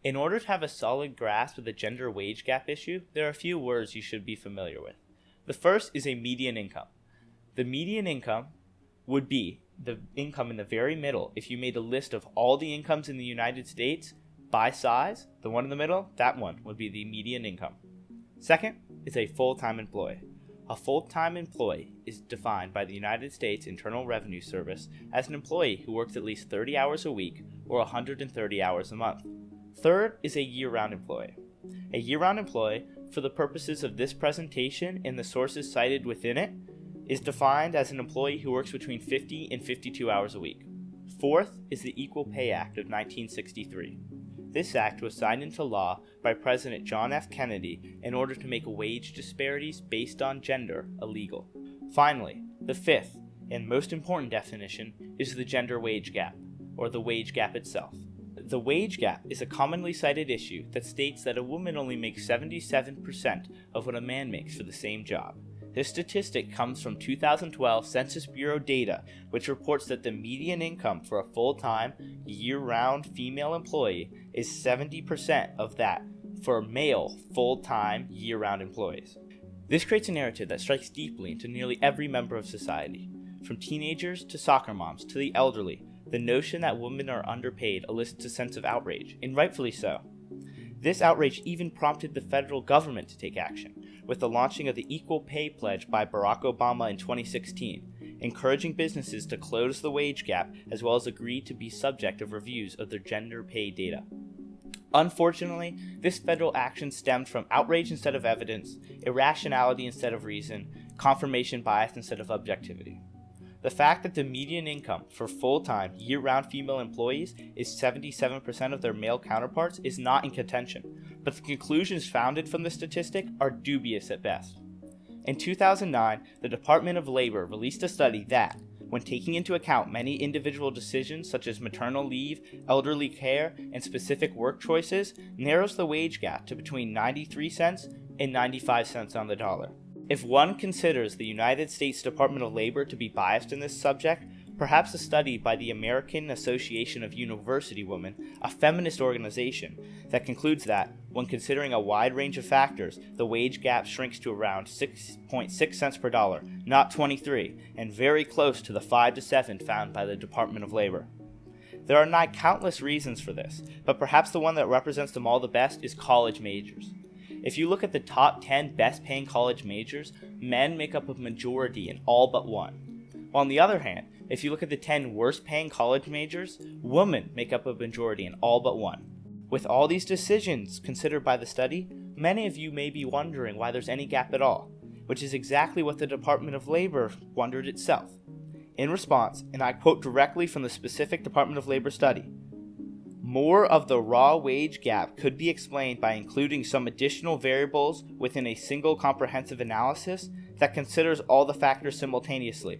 In order to have a solid grasp of the gender wage gap issue, there are a few words you should be familiar with. The first is a median income. The median income would be the income in the very middle. If you made a list of all the incomes in the United States by size, the one in the middle, that one would be the median income. Second is a full-time employee. A full-time employee is defined by the United States Internal Revenue Service as an employee who works at least 30 hours a week or 130 hours a month. Third is a year-round employee. A year-round employee, for the purposes of this presentation and the sources cited within it, is defined as an employee who works between 50 and 52 hours a week. Fourth is the Equal Pay Act of 1963. This act was signed into law by President John F. Kennedy in order to make wage disparities based on gender illegal. Finally, the fifth and most important definition is the gender wage gap, or the wage gap itself. The wage gap is a commonly cited issue that states that a woman only makes 77% of what a man makes for the same job. This statistic comes from 2012 Census Bureau data, which reports that the median income for a full-time, year-round female employee is 70% of that for male, full-time, year-round employees. This creates a narrative that strikes deeply into nearly every member of society. From teenagers to soccer moms to the elderly, the notion that women are underpaid elicits a sense of outrage, and rightfully so. This outrage even prompted the federal government to take action, with the launching of the Equal Pay Pledge by Barack Obama in 2016, encouraging businesses to close the wage gap as well as agree to be subject of reviews of their gender pay data. Unfortunately, this federal action stemmed from outrage instead of evidence, irrationality instead of reason, confirmation bias instead of objectivity. The fact that the median income for full-time, year-round female employees is 77% of their male counterparts is not in contention, but the conclusions founded from this statistic are dubious at best. In 2009, the Department of Labor released a study that, when taking into account many individual decisions such as maternal leave, elderly care, and specific work choices, narrows the wage gap to between 93 cents and 95 cents on the dollar. If one considers the United States Department of Labor to be biased in this subject, perhaps a study by the American Association of University Women, a feminist organization, that concludes that, when considering a wide range of factors, the wage gap shrinks to around 6.6 cents per dollar, not 23, and very close to the 5 to 7 found by the Department of Labor. There are not countless reasons for this, but perhaps the one that represents them all the best is college majors. If you look at the top 10 best paying college majors, men make up a majority in all but one. While on the other hand, if you look at the 10 worst paying college majors, women make up a majority in all but one. With all these decisions considered by the study, many of you may be wondering why there's any gap at all, which is exactly what the Department of Labor wondered itself. In response, and I quote directly from the specific Department of Labor study, "More of the raw wage gap could be explained by including some additional variables within a single comprehensive analysis that considers all the factors simultaneously.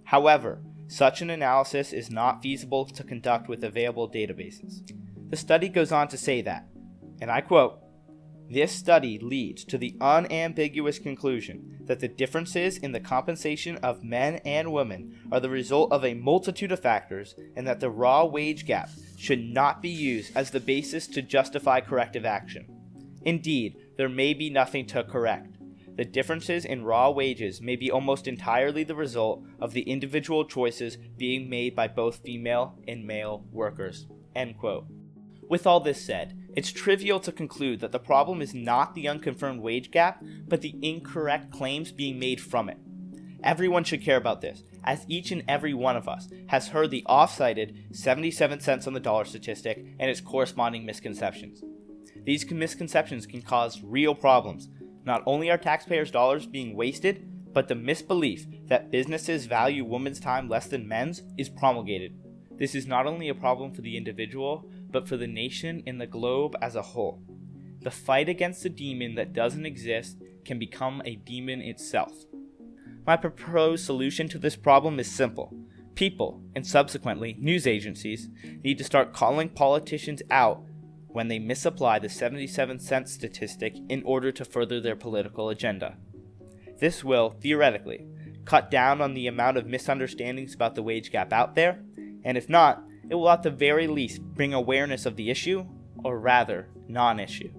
However, such an analysis is not feasible to conduct with available databases." The study goes on to say that, and I quote, "This study leads to the unambiguous conclusion that the differences in the compensation of men and women are the result of a multitude of factors, and that the raw wage gap should not be used as the basis to justify corrective action. Indeed, there may be nothing to correct. The differences in raw wages may be almost entirely the result of the individual choices being made by both female and male workers." End quote. With all this said, it's trivial to conclude that the problem is not the unconfirmed wage gap, but the incorrect claims being made from it. Everyone should care about this, as each and every one of us has heard the oft-cited 77 cents on the dollar statistic and its corresponding misconceptions. These misconceptions can cause real problems. Not only are taxpayers' dollars being wasted, but the misbelief that businesses value women's time less than men's is promulgated. This is not only a problem for the individual, but for the nation and the globe as a whole. The fight against the demon that doesn't exist can become a demon itself. My proposed solution to this problem is simple. People, and subsequently news agencies, need to start calling politicians out when they misapply the 77 cent statistic in order to further their political agenda. This will, theoretically, cut down on the amount of misunderstandings about the wage gap out there, and if not, it will at the very least bring awareness of the issue or rather, non-issue.